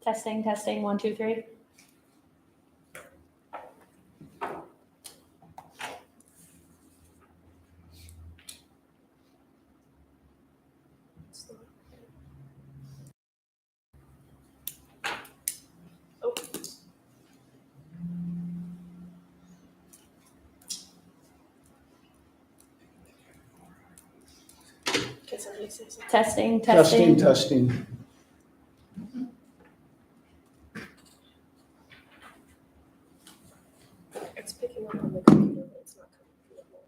Testing, 1, 2, 3. Testing. Testing. It's picking up on the computer, but it's not coming through the whole.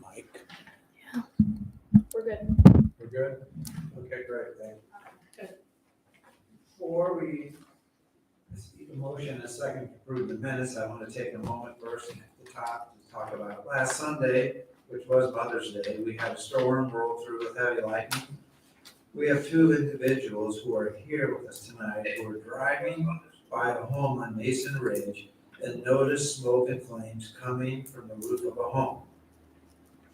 Mike. We're good. We're good? Okay, great, thank you. Good. Before we speak a motion and a second to approve the minutes, I want to take a moment first at the top to talk about last Sunday, which was Mother's Day. We had a storm roll through with heavy lightning. We have two individuals who are here with us tonight who were driving by a home on Mason Ridge and noticed smoke and flames coming from the roof of a home.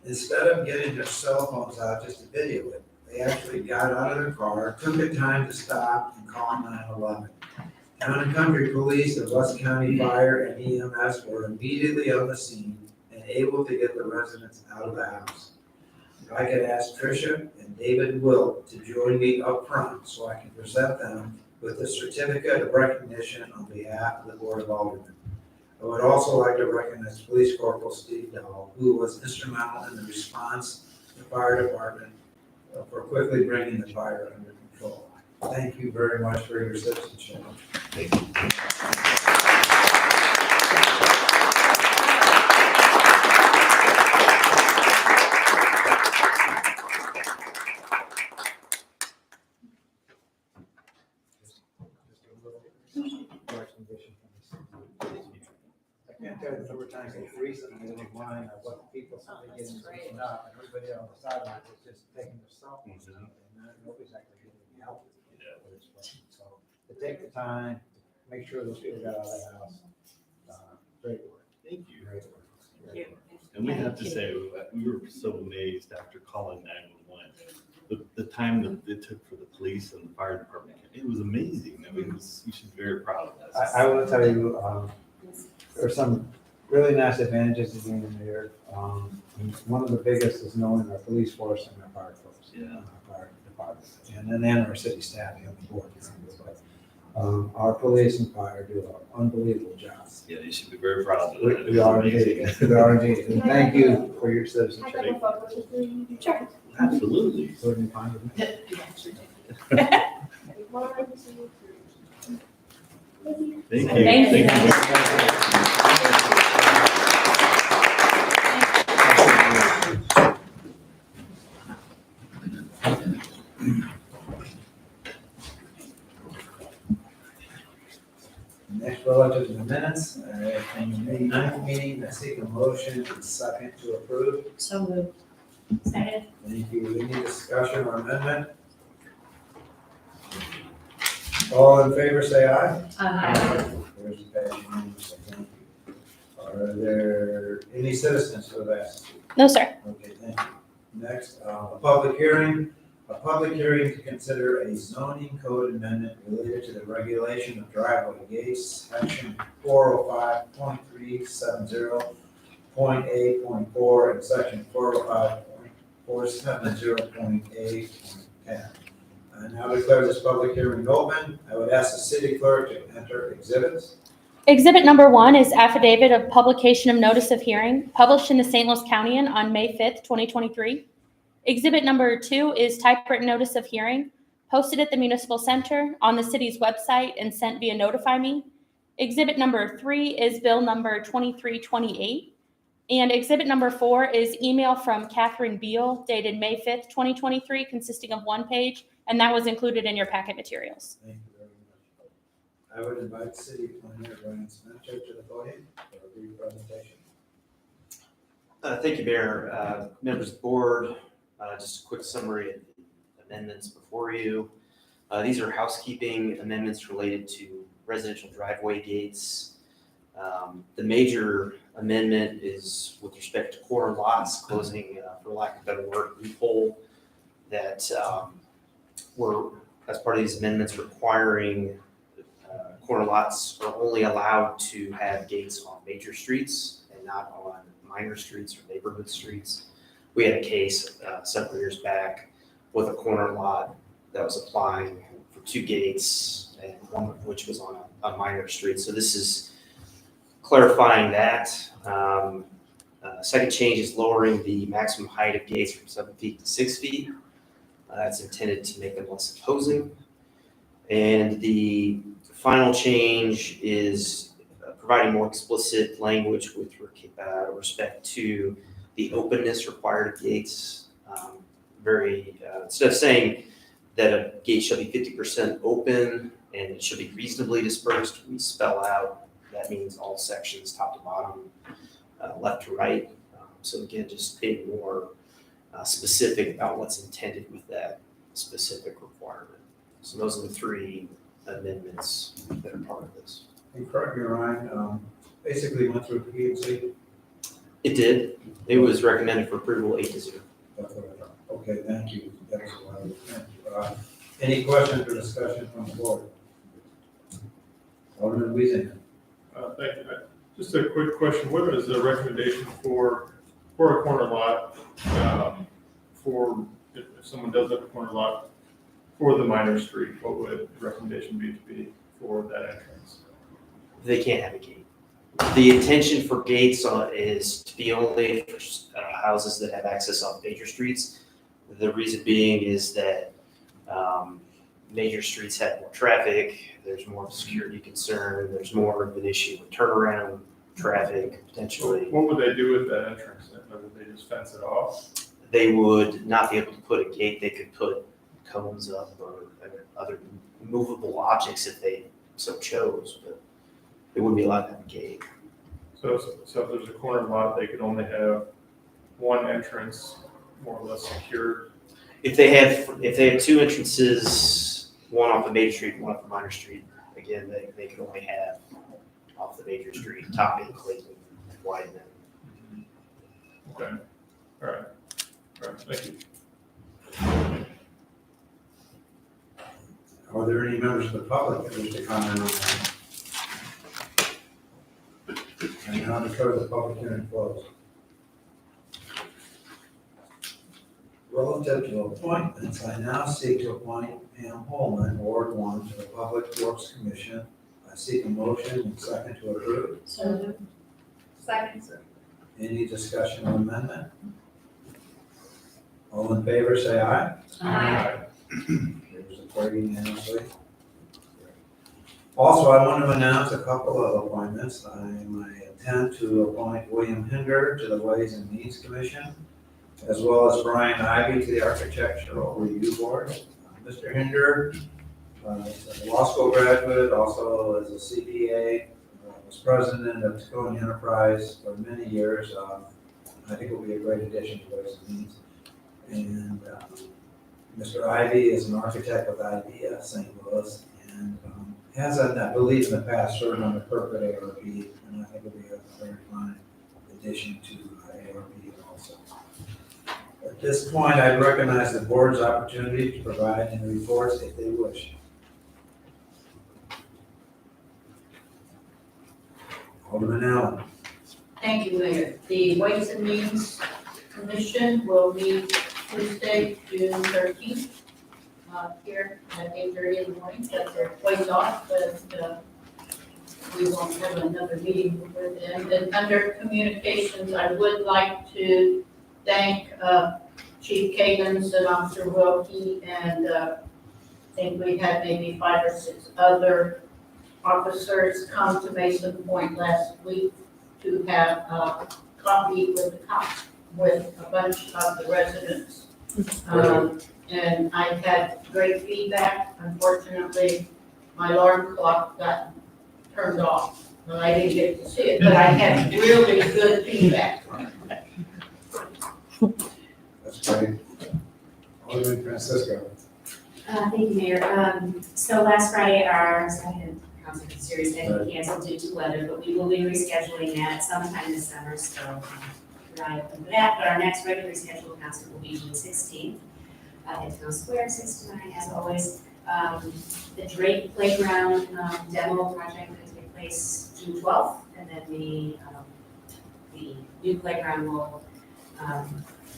Instead of getting their cell phones out just to video it, they actually got out of their car, took the time to stop and call 911. Town and Country Police and West County Fire and EMS were immediately on the scene and able to get the residents out of the house. If I could ask Tricia and David Wilt to join me up front so I can present them with the certificate of recognition on behalf of the Board of Aldermen. I would also like to recognize Police Corporal Steve Dahl, who was instrumental in the response to the fire department for quickly bringing the fire under control. Thank you very much for your citizenship. Thank you. I can't tell you the number of times that recently in line of what people started getting taken up, and everybody on the sidelines is just taking their cell phones out, and nobody's actually getting any help with this question. So to take the time, make sure those people got out of the house. Great work. Thank you. Great work. Thank you. And we have to say, we were so amazed after calling 911. The time that it took for the police and the fire department, it was amazing. I mean, you should be very proud of that. I will tell you, there are some really nice advantages to being in there. One of the biggest is knowing our police force and our fire force. Yeah. Our fire department, and then our city staff on the board. But our police and fire do an unbelievable job. Yeah, you should be very proud of that. We are indeed. We are indeed. And thank you for your I got citizenship. a photo with you. Sure. Absolutely. So you find it. One, two, three. Thank you. Thank you. Next, relative to the minutes, from the May 9th meeting, I seek a motion and second to approve. So moved. Second. Thank you. Any discussion or amendment? All in favor, say aye. There's a pass unanimously. Thank you. Are there any citizens who have asked? No, sir. Okay, thank you. Next, a public hearing. A public hearing to consider a zoning code amendment related to the regulation of driveway gates, section 405.370.8.4 and section 405.470.8.10. I now declare this public hearing open. I would ask the city clerk to enter exhibits. Exhibit number 1 is affidavit of publication of notice of hearing, published in the St. Louis County on May 5th, 2023. Exhibit number 2 is typewritten notice of hearing, posted at the Municipal Center, on the city's website, and sent via Notify Me. Exhibit number 3 is bill number 2328. And exhibit number 4 is email from Catherine Beal dated May 5th, 2023, consisting of 1 page, and that was included in your packet materials. Thank you very much. I would invite City Planner Brian Spencer to the podium for a brief presentation. Thank you, Mayor. Members of the board, just a quick summary of the amendments before you. These are housekeeping amendments related to residential driveway gates. The major amendment is with respect to corner lots, closing, for lack of a better word, loophole that were, as part of these amendments, requiring corner lots are only allowed to have gates on major streets and not on minor streets or neighborhood streets. We had a case several years back with a corner lot that was applying for 2 gates, and one of which was on a minor street. So this is clarifying that. Second change is lowering the maximum height of gates from 7 feet to 6 feet. That's intended to make them less imposing. And the final change is providing more explicit language with respect to the openness required of gates. Instead of saying that a gate shall be 50% open and it should be reasonably dispersed, we spell out that means all sections, top to bottom, left to right. So again, just being more specific about what's intended with that specific requirement. So those are the 3 amendments that are part of this. And correct me, Ryan, basically went through P&Z. It did. It was recommended for approval 8-0. That's what I thought. Okay, thank you. That's what I was meant. Any questions or discussion from the board? Alderman Weezinger. Thank you. Just a quick question. What is the recommendation for a corner lot, for if someone does have a corner lot for the minor street, what would the recommendation be for that entrance? They can't have a gate. The intention for gates is to be only for houses that have access on major streets. The reason being is that major streets have more traffic, there's more security concern, there's more of an issue with turnaround traffic potentially. What would they do with that entrance? Would they just fence it off? They would not be able to put a gate, they could put cones up or other movable objects if they so chose, but they wouldn't be allowed to have a gate. So if there's a corner lot, they could only have one entrance, more or less secured. If they have 2 entrances, one off the major street and one off the minor street, again, they can only have off the major street, top end, Clayton, widen it. Okay. All right. Thank you. Are there any members of the public that wish to comment on that? I now declare the public hearing closed. Relative to appointments, I now seek to appoint Pam Holman, Ward 1, to the Public Works Commission. I seek a motion and second to approve. So, second, sir. Any discussion or amendment? All in favor, say aye. Aye. There's a carried unanimously. Also, I want to announce a couple of appointments. I intend to appoint William Hinder to the Ways and Means Commission, as well as Brian Ivy to the Architectural Review Board. Mr. Hinder is a law school graduate, also is a CPA, was president of Tacony Enterprise for many years. I think will be a great addition to Ways and Means. And Mr. Ivy is an architect with IDEA, St. Louis, and has, I believe, in the past served on the corporate ARB, and I think will be a very fine addition to ARB also. At this point, I recognize the board's opportunity to provide any reports if they wish. Alderman Allen. Thank you, Mayor. The Ways and Means Commission will meet Tuesday, June 13th, here at 8:30 in the morning. That's a ways off, but we won't have another meeting with them. And under communications, I would like to thank Chief Kagans and Officer Wilkie, and I think we had maybe 5 or 6 other officers come to Mason Point last week to have coffee with the cops, with a bunch of the residents. And I had great feedback. Unfortunately, my alarm clock got turned off. Well, I didn't get to see it, but I had really good feedback. That's great. Alderman Francisco. Thank you, Mayor. So last Friday, our second concert series that he canceled due to weather, but we will be rescheduling that sometime this summer, so we're open for that. But our next regularly scheduled concert will be June 16th at Town Square, 6 to 9, as always. The Drake Playground demo project will take place June 12th, and then the new playground will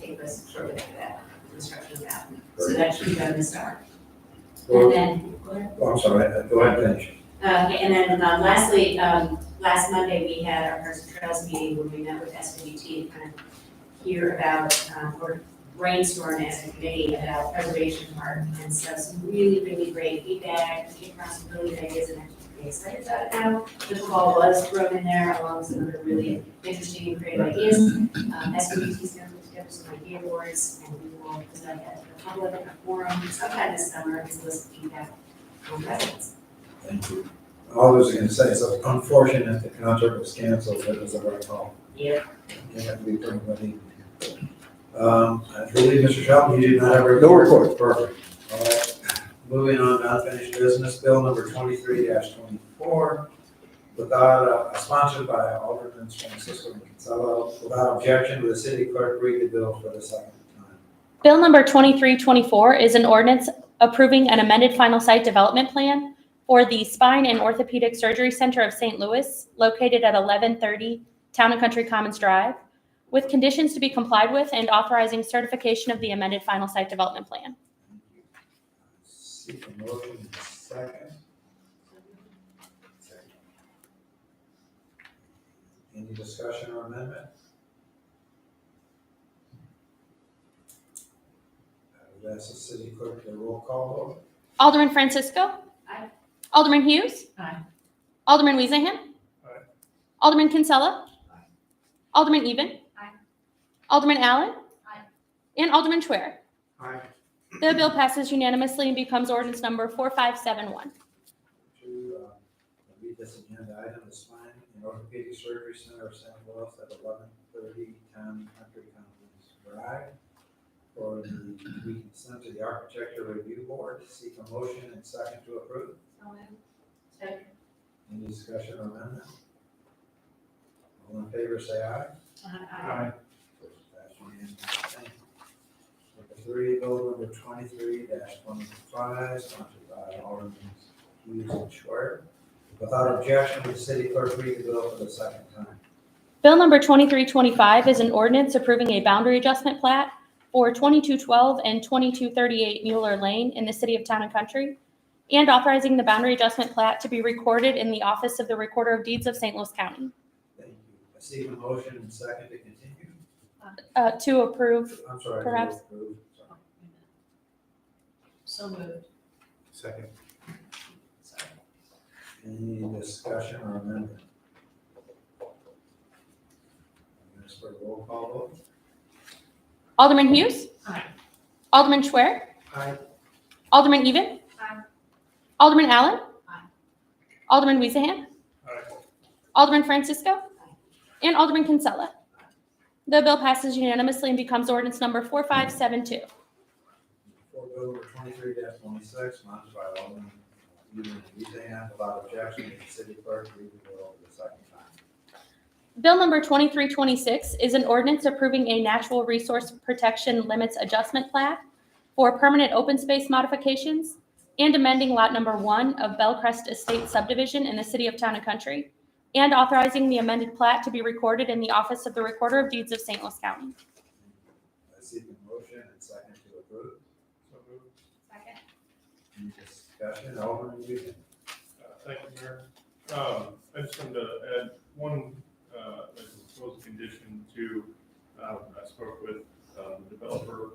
take place shortly after that. Construction of that. So that should be done this summer. And then, go ahead. Oh, I'm sorry, go ahead and finish. Okay, and then lastly, last Monday, we had our Parks and Trails meeting where we met with SWT to kind of hear about, or brainstorm as a committee about preservation park. And so some really, really great feedback, came across some really good ideas, and I'm pretty excited about it now. The ball was thrown in there along with some other really interesting and creative ideas. SWT is going to put together some idea boards, and we will present that to the public in a forum sometime this summer to solicit feedback from residents. Thank you. All I was going to say, it's unfortunate the concert was canceled, but it was a right call. Yeah. Yeah, we bring everybody. I believe, Mr. Shelton, you do not have a No report. report. Perfect. All right. Moving on to unfinished business, bill number 23-24, sponsored by Aldermen Francisco and Kinsella, without objection, will the city clerk read the bill for the second time? Bill number 2324 is an ordinance approving an amended final site development plan for the Spine and Orthopedic Surgery Center of St. Louis, located at 1130 Town and Country Commons Drive, with conditions to be complied with and authorizing certification of the amended final site development plan. Seek a motion in a second. Any discussion or amendment? I would ask the city clerk to roll call vote. Alderman Francisco? Aye. Alderman Hughes? Aye. Alderman Weasahan? Aye. Alderman Kinsella? Aye. Alderman Even? Aye. Alderman Allen? Aye. And Alderman Schwer. Aye. The bill passes unanimously and becomes ordinance number 4571. To read this agenda item, the Spine and Orthopedic Surgery Center of St. Louis at 1130 Town Country Commons Drive. For the, we consent to the Architecture Review Board, seek a motion and second to approve. Second. Any discussion or amendment? All in favor, say aye. Aye. Passed unanimously. Thank you. Number 3, bill number 23-25, sponsored by Alderman Hughes and Schwer. Without objection, will the city clerk read the bill for the second time? Bill number 2325 is an ordinance approving a boundary adjustment plat for 2212 and 2238 Mueller Lane in the city of Town and Country, and authorizing the boundary adjustment plat to be recorded in the office of the Recorder of Deeds of St. Louis County. Thank you. I see a motion and second to continue. To approve. I'm sorry. to Perhaps. approve. Sorry. So moved. Second. Any discussion or amendment? Ask for a roll call vote. Alderman Hughes? Aye. Alderman Schwer? Aye. Alderman Even? Aye. Alderman Allen? Aye. Alderman Weasahan? Aye. Alderman Francisco? And Alderman Kinsella. The bill passes unanimously and becomes ordinance number 4572. For bill number 23-26, sponsored by Alderman Weasahan, without objection, the city clerk read the bill for the second time. Bill number 2326 is an ordinance approving a natural resource protection limits adjustment plat for permanent open space modifications and amending lot number 1 of Bellcrest Estate subdivision in the city of Town and Country, and authorizing the amended plat to be recorded in the office of the Recorder of Deeds of St. Louis County. I seek a motion and second to approve. So moved. Second. Any discussion? Alderman Weasahan. Thank you, Mayor. I just wanted to add one proposed condition to, I spoke with the developer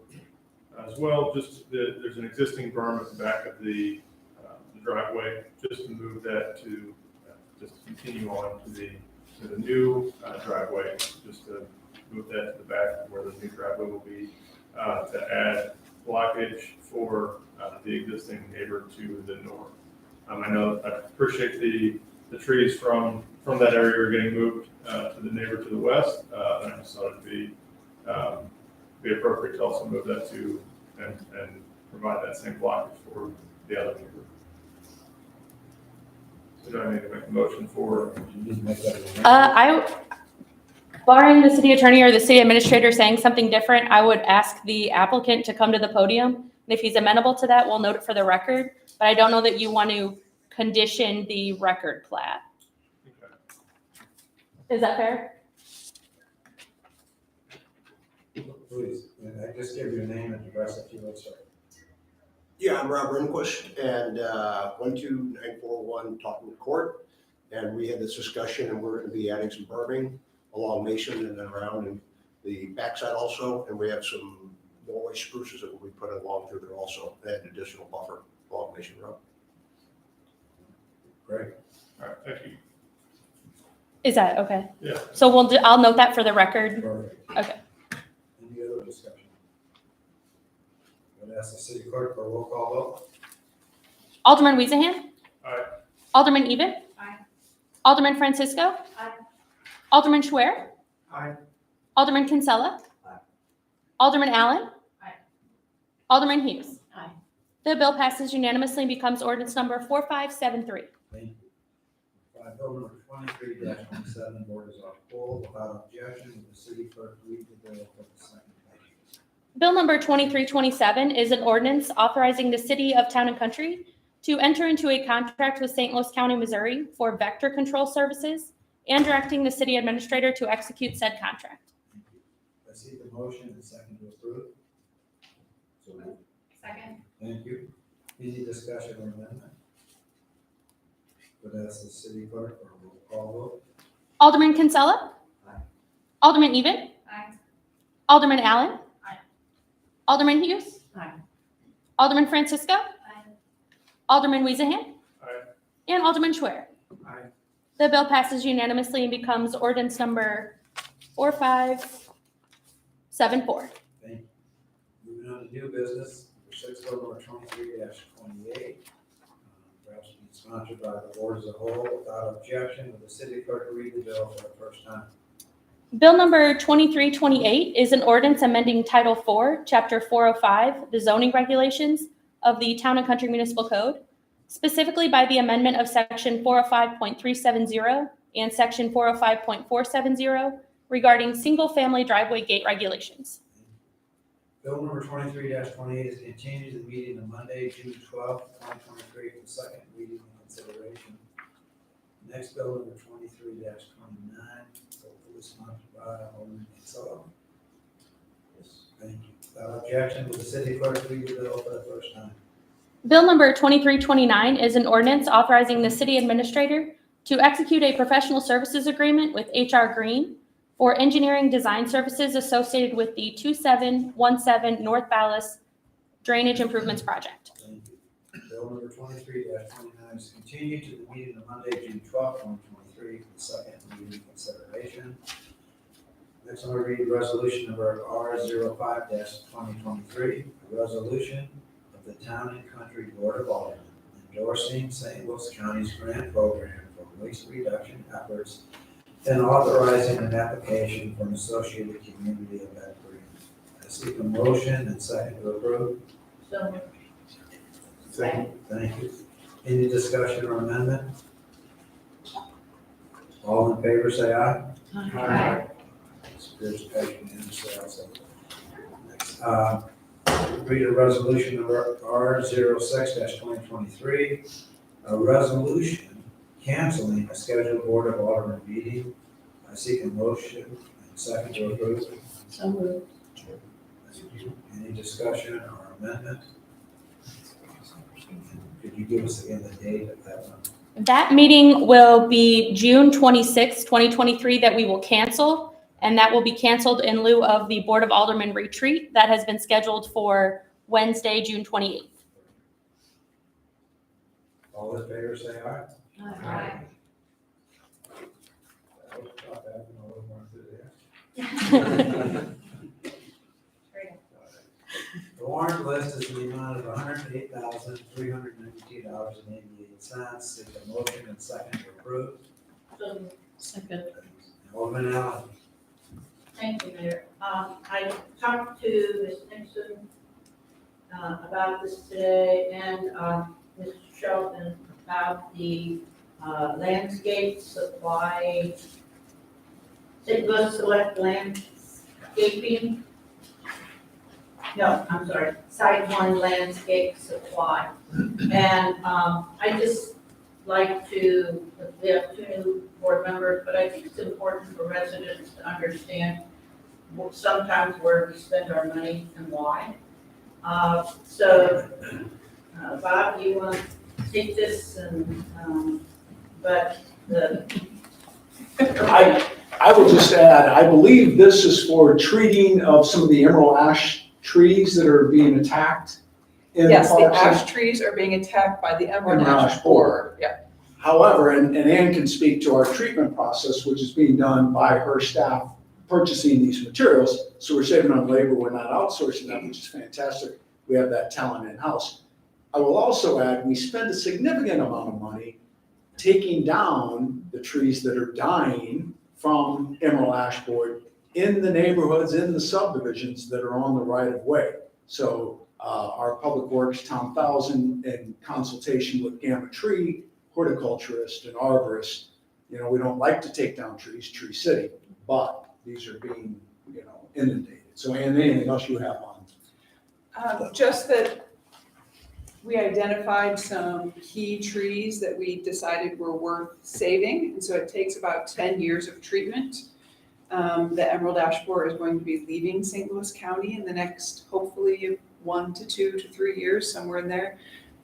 as well, just that there's an existing berm at the back of the driveway, just to move that to, just continue on to the new driveway, just to move that to the back where the new driveway will be, to add blockage for the existing neighbor to the north. I know, I appreciate the trees from that area are getting moved to the neighbor to the west, and I just thought it'd be appropriate to also move that to and provide that same blockage for the other neighbor. Do I need to make a motion for? You need to make that amendment. Barring the city attorney or the city administrator saying something different, I would ask the applicant to come to the podium. And if he's amenable to that, we'll note it for the record. But I don't know that you want to condition the record plat. Okay. Is that fair? Please, I just give your name and address if you would, sir. Yeah, I'm Rob Rehnquist, and 12941 Taunton Court. And we had this discussion, and we're going to be adding some berming along Mason and then around in the backside also. And we have some Norway spruces that will be put along through there also, and an additional buffer along Mason Road. Great. All right, thank you. Is that okay? Yeah. So I'll note that for the record. Perfect. Okay. Any other discussion? I'd ask the city clerk for a roll call vote. Alderman Weezahan. Aye. Alderman Even. Aye. Alderman Francisco. Aye. Alderman Schwer. Aye. Alderman Kinsella. Aye. Alderman Allen. Aye. Alderman Hughes. Aye. The bill passes unanimously and becomes ordinance number 4573. Thank you. Bill number 23-27, board is on hold without objection. Will the city clerk read the bill for the second page? Bill number 2327 is an ordinance authorizing the city of Town and Country to enter into a contract with St. Louis County, Missouri for vector control services and directing the city administrator to execute said contract. Thank you. I see the motion and second to approve. So moved. Second. Thank you. Any discussion or amendment? Would ask the city clerk for a roll call vote. Alderman Kinsella. Aye. Alderman Even. Aye. Alderman Allen. Aye. Alderman Hughes. Aye. Alderman Francisco. Aye. Alderman Weezahan. Aye. And Alderman Schwer. Aye. The bill passes unanimously and becomes ordinance number 4574. Thank you. Moving on to new business, number 6, bill number 23-28. Perhaps be sponsored by the board as a whole without objection. Will the city clerk read the bill for the first time? Bill number 2328 is an ordinance amending Title 4, Chapter 405, the zoning regulations of the Town and Country Municipal Code, specifically by the amendment of Section 405.370 and Section 405.470 regarding single-family driveway gate regulations. Bill number 23-28 is continued to the meeting on Monday, June 12th, 2023, for the second reading and consideration. Next bill number 23-29, hopefully sponsored by Alderman Kinsella. Yes, thank you. Without objection, will the city clerk read the bill for the first time? Bill number 2329 is an ordinance authorizing the city administrator to execute a professional services agreement with HR Green for engineering design services associated with the 2717 North Ballas Drainage Improvements Project. Thank you. Bill number 23-29 is continued to the meeting on Monday, June 12th, 2023, for the second reading consideration. Next, I'm going to read resolution number R05-2023, a resolution of the Town and Country Board of Aldermen endorsing St. Louis County's grant program for waste reduction efforts and authorizing an application from Associated Community of that grant. I seek a motion and second to approve. So moved. Thank you. Any discussion or amendment? All in favor, say aye. Aye. Appears to pass unanimously also. Next, read a resolution number R06-2023, a resolution canceling a scheduled Board of Aldermen meeting. I seek a motion and second to approve. So moved. Thank you. Any discussion or amendment? Could you give us again the date of that one? That meeting will be June 26, 2023, that we will cancel, and that will be canceled in lieu of the Board of Aldermen retreat that has been scheduled for Wednesday, June 28th. All in favor, say aye. Aye. I was about to have a little more enthusiasm. The warrant list is in the amount of $108,392.88. Seek a motion and second to approve. So moved. Second. Alderman Allen. Thank you, Mayor. I talked to Ms. Nixon about this today and Mr. Shelton about the Landscape Supply, St. Louis Select Landscaping. No, I'm sorry, Site One Landscape Supply. And I just like to, we have two new board members, but I think it's important for residents to understand sometimes where we spend our money and why. Bob, you want to take this and, but I will just add, I believe this is for treating of some of the emerald ash trees that are being attacked in the Yes, the parks. ash trees are being attacked by the emerald Emerald ash ash borer. Yeah. However, and Ann can speak to our treatment process, which is being done by her staff purchasing these materials. So we're saving on labor, we're not outsourcing that, which is fantastic. We have that talent in-house. I will also add, we spend a significant amount of money taking down the trees that are dying from emerald ash borer in the neighborhoods, in the subdivisions that are on the right of way. So our Public Works Town 1000 in consultation with Gamma Tree, horticulturist and arborist, we don't like to take down trees, Tree City, but these are being, inundated. So Ann, anything else you have on? Just that we identified some key trees that we decided were worth saving, and so it takes about 10 years of treatment. The emerald ash borer is going to be leaving St. Louis County in the next, hopefully, 1 to 2 to 3 years, somewhere in there.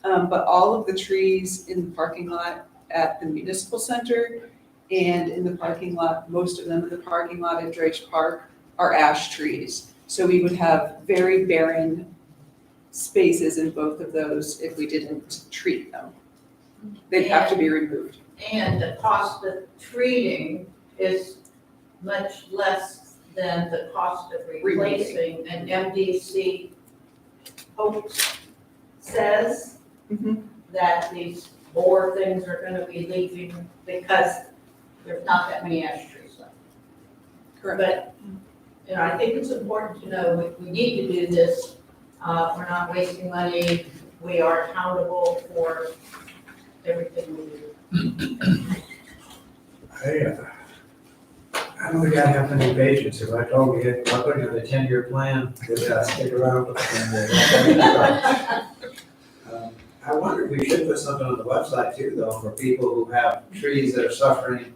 But all of the trees in the parking lot at the municipal center and in the parking lot, most of them in the parking lot at Drake Park, are ash trees. So we would have very barren spaces in both of those if we didn't treat them. They'd have to be removed. And the cost of treating is much less than the cost of replacing. And MDC hopes, says that these borer things are gonna be leaving because there's not that many ash trees left. Correct. But, I think it's important to know we need to do this. We're not wasting money. We are accountable for everything we do. I don't think I have any patience. If I told you, we're putting on a 10-year plan, we'd stick around for 10 years. I wonder if we should put something on the website too, though, for people who have trees that are suffering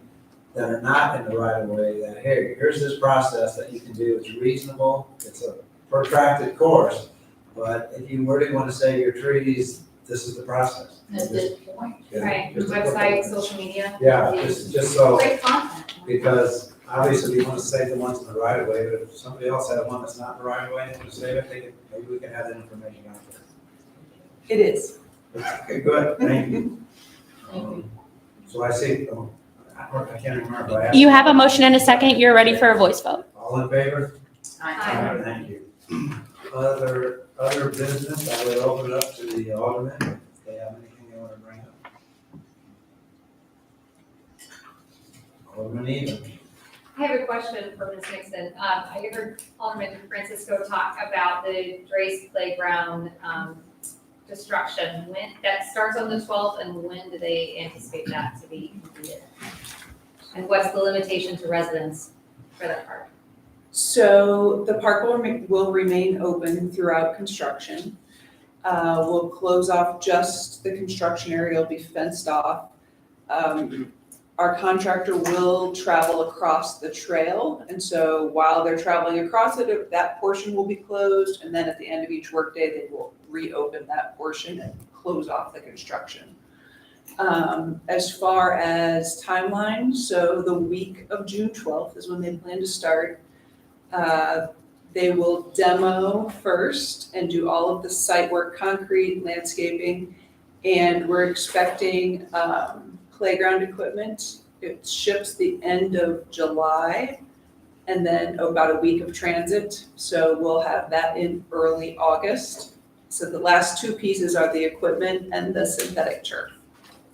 that are not in the right of way, that, hey, here's this process that you can do. It's reasonable. It's a protracted course. But if you really want to save your trees, this is the process. At this point. Right, Just- website, social media. Yeah, just so, Great content. because obviously we want to save the ones in the right of way, but if somebody else had one that's not in the right of way and they want to save it, maybe we can have that information out there. It is. Okay, good, thank you. Thank you. So I see, I can't remember. if I asked- You have a motion and a second. You're ready for a voice vote. All in favor? Aye. Thank you. Other business, I would open it up to the aldermen, if they have anything they want to bring up. Alderman Eden. I have a question for Ms. Nixon. I heard Alderman Francisco talk about the Drace Playground destruction. When, that starts on the 12th, and when do they anticipate that to be completed? And what's the limitation to residents for that park? So the park will remain open throughout construction. We'll close off just the construction area, will be fenced off. Our contractor will travel across the trail, and so while they're traveling across it, that portion will be closed, and then at the end of each workday, they will reopen that portion and close off the construction. As far as timeline, so the week of June 12th is when they plan to start. They will demo first and do all of the site work, concrete, landscaping, and we're expecting playground equipment. It ships the end of July, and then about a week of transit. So we'll have that in early August. So the last two pieces are the equipment and the synthetic turf.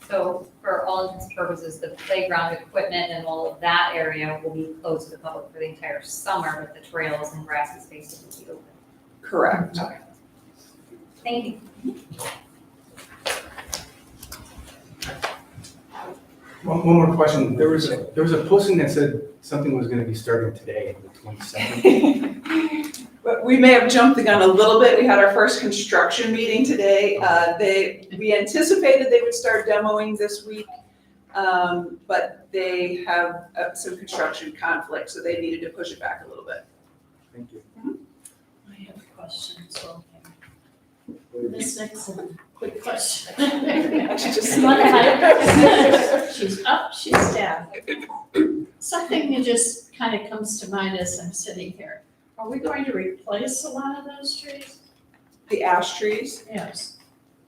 So for all intents and purposes, the playground equipment and all of that area will be closed to the public for the entire summer, but the trails and grassy spaces will be open. Correct. Okay. Thank you. One more question. There was a posting that said something was gonna be starting today, the 22nd. But we may have jumped the gun a little bit. We had our first construction meeting today. We anticipated they would start demoing this week, but they have some construction conflict, so they needed to push it back a little bit. Thank you. I have a question, so. Ms. Nixon, quick question. She's just She's up, she's down. Something that just kind of comes to mind as I'm sitting here. Are we going to replace a lot of those trees? The ash trees. Yes.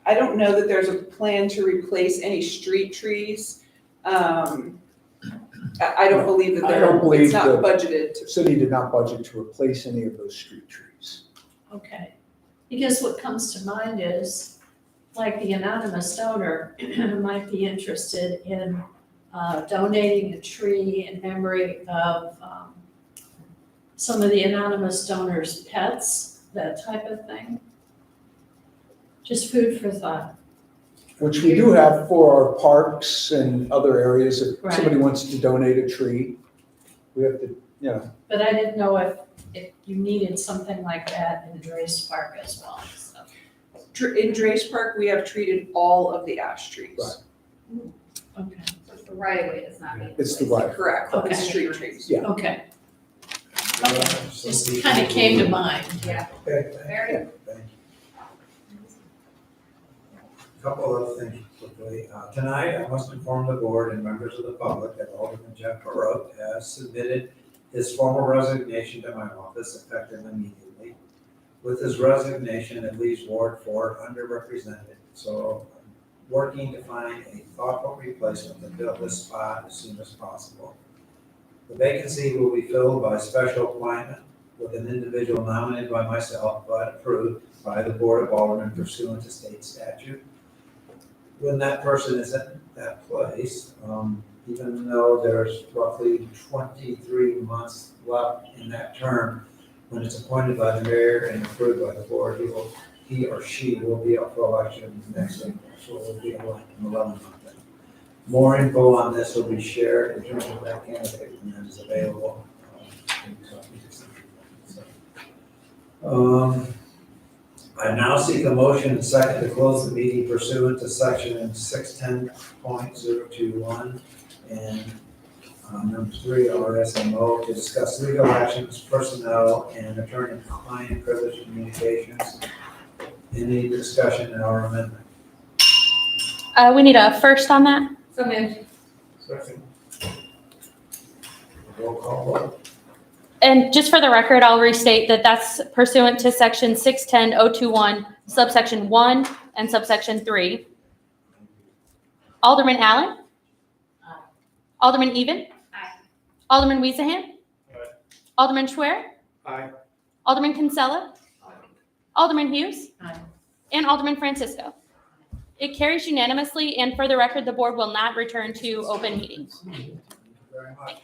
I don't know that there's a plan to replace any street trees. I don't believe that I don't believe it's not that- budgeted The to. city did not budget to replace any of those street trees. Okay. Because what comes to mind is, like the anonymous donor might be interested in donating a tree in memory of some of the anonymous donors' pets, that type of thing. Just food for thought. Which we do have for our parks and other areas. If Right. somebody wants to donate a tree, we have to, you know, But I didn't know if you needed something like that in Drace Park as well, so. In Drace Park, we have treated all of the ash trees. Right. Okay, So it's the right of way that's not being. it's the replaced. right. Correct, the Okay. street trees. Yeah. okay. Just kind of came to mind. Yeah, Okay, very. thank you. Couple of things quickly. Tonight, I must inform the board and members of the public that Alderman Jeff Perot has submitted his formal resignation to my office effective immediately. With his resignation, it leaves Ward 4 underrepresented, so I'm working to find a thoughtful replacement to fill this spot as soon as possible. The vacancy will be filled by special appointment with an individual nominated by myself but approved by the Board of Aldermen pursuant to state statute. When that person is in that place, even though there's roughly 23 months left in that term, when it's appointed by the mayor and approved by the board, he or she will be up for election next April, so it will be elected in 11 months. More info on this will be shared in terms of that candidate when that is available. I now seek a motion and second to close the meeting pursuant to section 610.021 and number 3 RSMO to discuss legal actions, personnel, and attorney-client privilege communications. Any discussion in our amendment? We need a first on that. So moved. Second. Roll call vote. And just for the record, I'll restate that that's pursuant to section 610.021, subsection 1 and subsection 3. Alderman Allen? Aye. Alderman Even? Aye. Alderman Weezahan? Aye. Alderman Schwer? Aye. Alderman Kinsella? Alderman Hughes? Aye. And Alderman Francisco. It carries unanimously, and for the record, the board will not return to open meetings. Thank you very much.